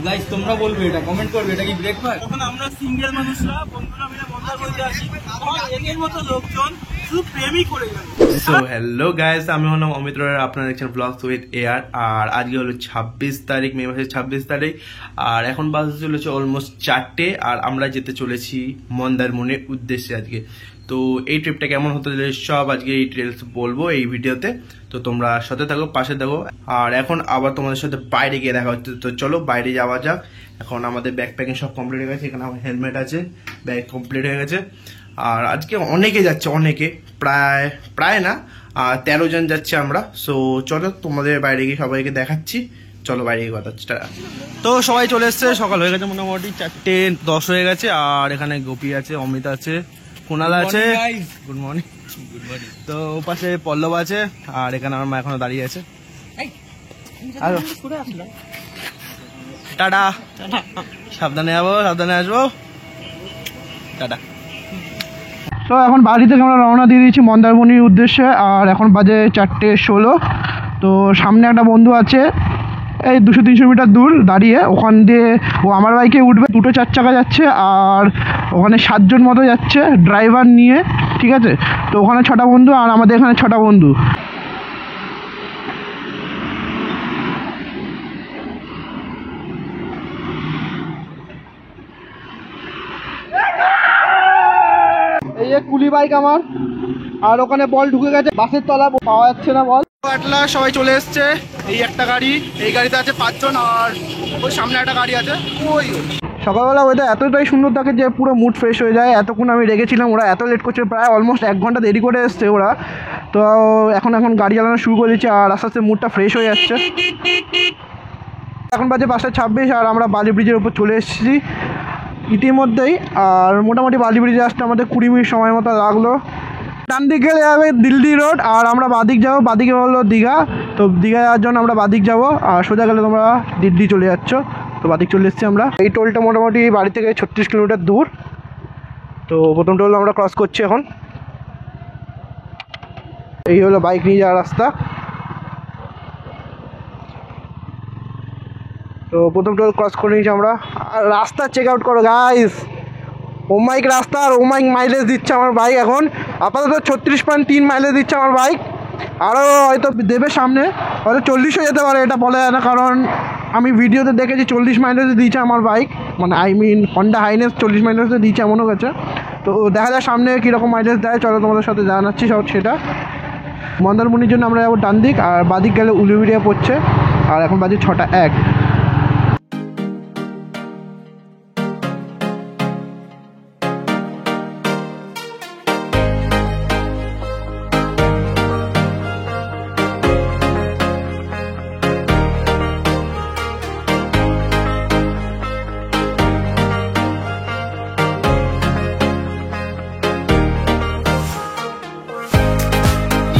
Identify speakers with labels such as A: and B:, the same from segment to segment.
A: Guys তোমরা বলবে এটা কমেন্ট করবে এটা কি ব্রেকফাস্ট। তখন আমরা সিঙ্গেল মানুষরা বন্ধুরা মিলে মন্দারমণিতে আসি, এদের মতো লোকজন শুধু প্রেমই করে গেল।
B: সো হ্যালো গাইস, আমি হলাম অমিত রয়, আপনারা দেখছেন ব্লগস উইথ এয়ার। আর আজকে হলো 26 তারিখ, মে মাসের 26 তারিখ, আর এখন বাজে চলেছে অলমোস্ট 4টে। আর আমরা যেতে চলেছি মন্দারমণির উদ্দেশ্যে আজকে। তো এই ট্রিপটা কেমন হতে চলে সব আজকে এই ডিটেলস বলবো এই ভিডিওতে, তো তোমরা সাথে থাকো, পাশে থাকো। আর এখন আবার তোমাদের সাথে বাইরে গিয়ে দেখা হচ্ছে, তো চলো বাইরে যাওয়া যাক। এখন আমাদের ব্যাগ প্যাকিং সব কমপ্লিট হয়ে গেছে, এখানে আমার হেলমেট আছে, ব্যাগ কমপ্লিট হয়ে গেছে। আর আজকে অনেকে যাচ্ছে, অনেকে প্রায় না 13 জন যাচ্ছে আমরা। সো চলো তোমাদের বাইরে গিয়ে সবাইকে দেখাচ্ছি, চলো বাইরে গিয়ে কথা হচ্ছে। তো সবাই চলে এসছে, সকাল হয়ে গেছে, মোটামুটি 4:10 হয়ে গেছে। আর এখানে গোপী আছে, অমিত আছে, কুণাল আছে, গুড মর্নিং। তো পাশে পল্লব আছে, আর এখানে আমার মা এখনো দাঁড়িয়ে আছে। টাটা, সাবধানে যাবো, সাবধানে আসবো, টাটা।
C: তো এখন বাড়ি থেকে আমরা রওনা দিয়ে দিয়েছি মন্দারমণির উদ্দেশ্যে। আর এখন বাজে 4:16। তো সামনে একটা বন্ধু আছে, এই 200-300 মিটার দূর দাঁড়িয়ে, ওখান দিয়ে ও আমার বাইকে উঠবে। 2টো 4 চাকা যাচ্ছে, আর ওখানে 7 জন মতো যাচ্ছে ড্রাইভার নিয়ে, ঠিক আছে। তো ওখানে 6টা বন্ধু, আর আমাদের এখানে 6টা বন্ধু। এই যে কুলি বাইক আমার, আর ওখানে বল ঢুকে গেছে, বাসের তলা পাওয়া যাচ্ছে না বল।
B: আটলা সবাই চলে এসছে, এই একটা গাড়ি, এই গাড়িতে আছে 5 জন, আর ওই সামনে একটা গাড়ি আছে। ওই
C: সকালবেলা ওয়েদার এতটাই সুন্দর থাকে যে পুরো মুড ফ্রেশ হয়ে যায়। এতক্ষণ আমি রেগেছিলাম, ওরা এত লেট করছে, প্রায় অলমোস্ট 1 ঘন্টা দেরি করে এসছে ওরা। তো এখন গাড়ি চালানো শুরু করে দিচ্ছে, আর আস্তে আস্তে মুডটা ফ্রেশ হয়ে যাচ্ছে। এখন বাজে 5:26, আর আমরা বালি ব্রিজের উপর চলে এসেছি ইতিমধ্যেই। আর মোটামুটি বালি ব্রিজে আসতে আমাদের 20 মিনিট সময় মতো লাগলো। ডান দিকে যাবে দিল্লি রোড, আর আমরা বাদিক যাবো, বাদিকে হলো দীঘা। তো দীঘা যাওয়ার জন্য আমরা বাদিক যাবো, আর সোজা গেলে তোমরা দিল্লি চলে যাচ্ছ। তো বাদিক চলে এসেছি আমরা। এই টোলটা মোটামুটি বাড়ি থেকে 36 কিলোমিটার দূর। তো প্রথম টোল আমরা ক্রস করছি এখন। এই হলো বাইক নিয়ে যাওয়ার রাস্তা। তো প্রথম টোল ক্রস করে নিয়েছি আমরা। আর রাস্তা চেক আউট করো গাইস, ওমাইক রাস্তা, আর ওমাইক মাইলেজ দিচ্ছে আমার বাইক এখন। আপাতত 36.3 মাইলেজ দিচ্ছে আমার বাইক। আরও হয়তো দেবে সামনে, হয়তো 40 হয়ে যেতে পারে, এটা বলা যায় না। কারণ আমি ভিডিওতে দেখেছি 40 মাইলেজে দিয়েছে আমার বাইক, মানে হন্ডা হাইনেস 40 মাইলেজে দিয়েছে এমনও গেছে। তো দেখা যায় সামনে কীরকম মাইলেজ দেয়, চলো তোমাদের সাথে জানাচ্ছি সব সেটা। মন্দারমণির জন্য আমরা যাবো ডান দিক, আর বাদিক গেলে উলুবেড়িয়া পড়ছে। আর এখন বাজে 6:01।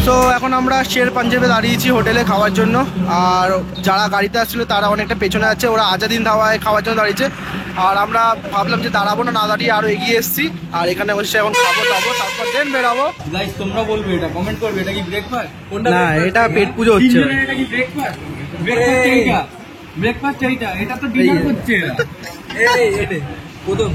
C: তো এখন আমরা শের পাঞ্জাবে দাঁড়িয়েছি হোটেলে খাওয়ার জন্য। আর যারা গাড়িতে আসছিলো তারা অনেকটা পেছনে আছে, ওরা আজাদিন ধাওয়ায় খাওয়ার জন্য দাঁড়িয়েছে। আর আমরা ভাবলাম যে দাঁড়াবো না, দাঁড়িয়ে আরও এগিয়ে এসেছি। আর এখানে বসে এখন খাবো তারপর দেন বেরাবো।
A: গাইস তোমরা বলবে এটা কমেন্ট করবে এটা কি ব্রেকফাস্ট।
C: না, এটা পেট পুজো হচ্ছে।
A: এটা কি ব্রেকফাস্ট? ব্রেকফাস্ট এটা তো ডিনার হচ্ছে। এই প্রথম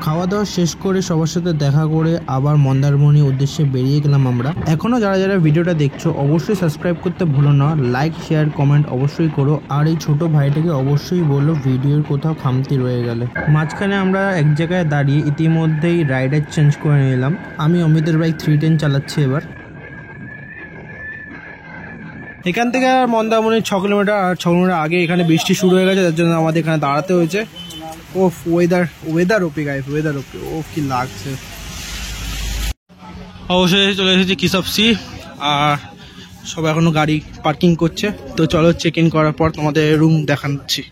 D: খাওয়া দাওয়া শেষ করে সবার সাথে দেখা করে আবার মন্দারমণির উদ্দেশ্যে বেরিয়ে গেলাম আমরা। এখনও যারা ভিডিওটা দেখছো অবশ্যই সাবস্ক্রাইব করতে ভুলো না, লাইক শেয়ার কমেন্ট অবশ্যই করো। আর এই ছোট ভাইটাকে অবশ্যই বলো ভিডিওর কোথাও খামতি রয়ে গেলে। মাঝখানে আমরা এক জায়গায় দাঁড়িয়ে ইতিমধ্যেই রাইডার চেঞ্জ করে নিলাম। আমি অমিতের বাইক 310 চালাচ্ছি এবার।
C: এখান থেকে মন্দারমণি 6 কিলোমিটার, আর 6 কিলোমিটার আগে এখানে বৃষ্টি শুরু হয়ে গেছে, যার জন্য আমাদের এখানে দাঁড়াতে হয়েছে। ওফ, ওয়েদার ওপি গাইস, ওয়েদার ওপি, ওফ কি লাগছে। অবশ্যই চলে এসেছি কিসবসি, আর সব এখনো গাড়ি পার্কিং করছে। তো চলো চেক ইন করার পর তোমাদের রুম দেখাচ্ছি।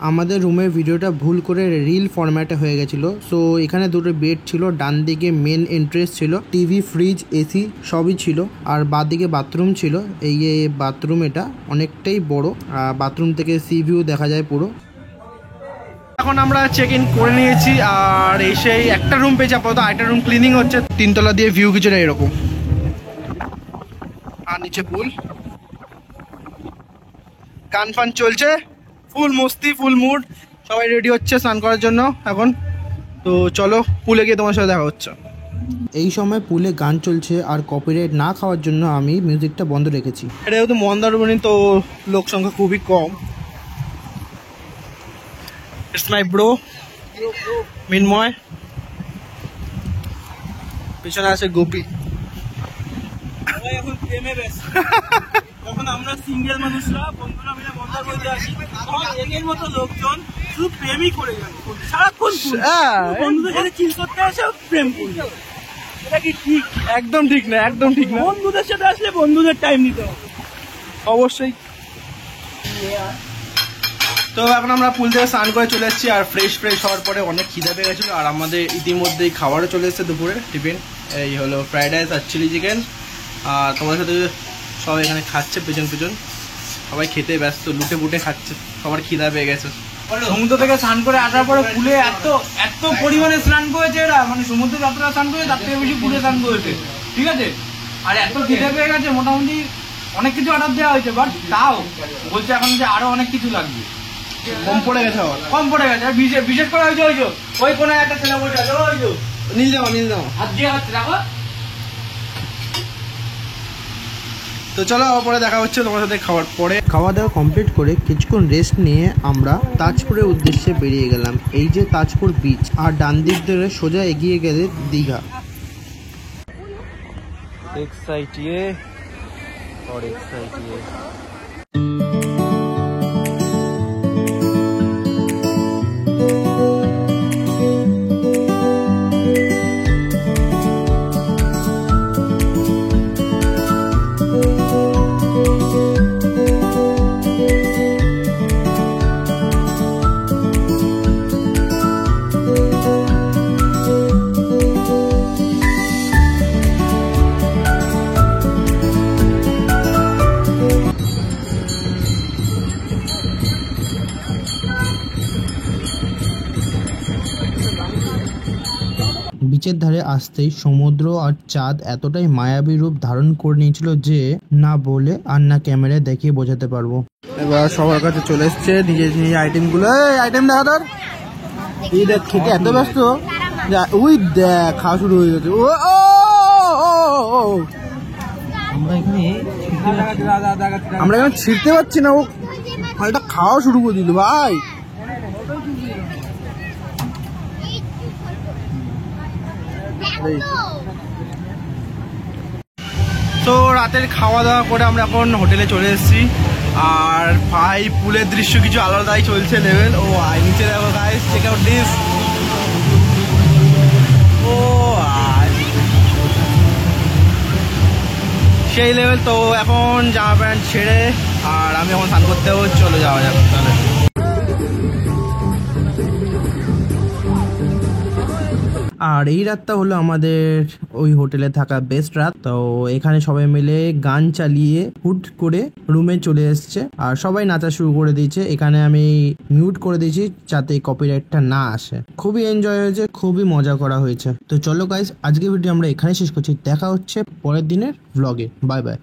D: আমাদের রুমের ভিডিওটা ভুল করে রিল ফরম্যাটে হয়ে গেছিলো। সো এখানে দুটো বেড ছিল, ডান দিকে মেন এন্ট্রেন্স ছিল, টিভি ফ্রিজ এসি সবই ছিল, আর বাঁ দিকে বাথরুম ছিল। এই বাথরুম এটা অনেকটাই বড়, বাথরুম থেকে সি ভিউ দেখা যায় পুরো।
C: এখন আমরা চেক ইন করে নিয়েছি, আর সেই একটা রুম পেয়েছি আপাতত, আরেকটা রুম ক্লিনিং হচ্ছে। 3 তলা দিয়ে ভিউ কিছুটা এরকম, আর নিচে পুল। গান ফান চলছে, ফুল মস্তি ফুল মুড, সবাই রেডি হচ্ছে স্নান করার জন্য এখন। তো চলো পুলে গিয়ে তোমার সাথে দেখা হচ্ছে।
D: এই সময় পুলে গান চলছে আর কপিরাইট না খাওয়ার জন্য আমি মিউজিকটা বন্ধ রেখেছি।
C: এটা যেহেতু মন্দারমণি তো লোক সংখ্যা খুবই কম। ইটস মাই ব্রো মিনময়, পিছনে আছে গোপী।
A: সবাই এখন প্রেমে ব্যস্ত। তখন আমরা সিঙ্গেল মানুষরা বন্ধুরা মিলে মন্দারমণিতে আসি, তখন এদের মতো লোকজন শুধু প্রেমই করে যায়, সারাক্ষণ বন্ধুদের সাথে চিল করতে আসে, প্রেম করবে। এটা কি ঠিক?
C: একদম ঠিক না, একদম ঠিক না।
A: বন্ধুদের সাথে আসলে বন্ধুদের টাইম নিতে হবে
C: অবশ্যই। তো এখন আমরা পুল থেকে স্নান করে চলে এসেছি, আর ফ্রেশ হওয়ার পরে অনেক খিদে পেয়ে গেছিলো, আর আমাদের ইতিমধ্যেই খাবারও চলে এসেছে দুপুরে টিফিন। এই হলো ফ্রাইড রাইস আর চিলি চিকেন, আর তোমাদের সাথে সবাই এখানে খাচ্ছে পেছন সবাই খেতে ব্যস্ত, লুটে পুটে খাচ্ছে, সবার খিদা পেয়ে গেছে।
A: সমুদ্র থেকে স্নান করে আসার পরে পুলে এত পরিমাণে স্নান করেছে এরা, মানে সমুদ্রে যতটা স্নান করেছে তার থেকে বেশি পুলে স্নান করেছে, ঠিক আছে। আর এত খিদে পেয়ে গেছে, মোটামুটি অনেক কিছু অর্ডার দেওয়া হয়েছে, বাট তাও বলছে এখন যে আরো অনেক কিছু লাগবে,
C: কম পড়ে গেছে আবার,
A: কম পড়ে গেছে। আর বিশেষ করে ওই কোনো একটা ছেলে বসে আছে,
C: নীল জামা
A: হাত দিয়ে হচ্ছে, দেখো।
C: তো চলো আবার পরে দেখা হচ্ছে তোমার সাথে খাওয়ার পরে।
D: খাওয়া দাওয়া কমপ্লিট করে কিছুক্ষণ রেস্ট নিয়ে আমরা তাজপুরের উদ্দেশ্যে বেরিয়ে গেলাম। এই যে তাজপুর বিচ, আর ডান দিক ধরে সোজা এগিয়ে গেলে দীঘা।
C: एक्साइटिए और एक्साइटिए।
D: বিচের ধারে আসতেই সমুদ্র আর চাঁদ এতটাই মায়াবী রূপ ধারণ করে নিয়েছিল যে না বলে আর না ক্যামেরায় দেখিয়ে বোঝাতে পারবো।
C: এবার সবার কাছে চলে এসছে নিজের আইটেমগুলো। আইটেম দেখা তোর, এই দেখ খেতে এত ব্যস্ত, ওই দেখ খাওয়া শুরু হয়ে গেছে। ও আমরা এখানে ছিঁড়তে পারছি না, ও ফালটা খাওয়া শুরু করে দিল ভাই। তো রাতের খাওয়া দাওয়া করে আমরা এখন হোটেলে চলে এসেছি, আর ভাই পুলের দৃশ্য কিছু আলাদাই চলছে লেভেল। ও আই নিচে দেখো গাইস, চেক আউট দিস। ও সেই লেভেল। তো এখন জামা প্যান্ট ছেড়ে আর আমি এখন স্নান করতেও চলে যাওয়া যাবে তাহলে।
D: আর এই রাতটা হলো আমাদের ওই হোটেলে থাকা বেস্ট রাত। তো এখানে সবাই মিলে গান চালিয়ে হুট করে রুমে চলে এসছে, আর সবাই নাচা শুরু করে দিয়েছে। এখানে আমি মিউট করে দিয়েছি যাতে কপিরাইটটা না আসে। খুবই এনজয় হয়েছে, খুবই মজা করা হয়েছে। তো চলো গাইস, আজকে ভিডিও আমরা এখানে শেষ করছি। দেখা হচ্ছে পরের দিনের ব্লগে। Bye bye.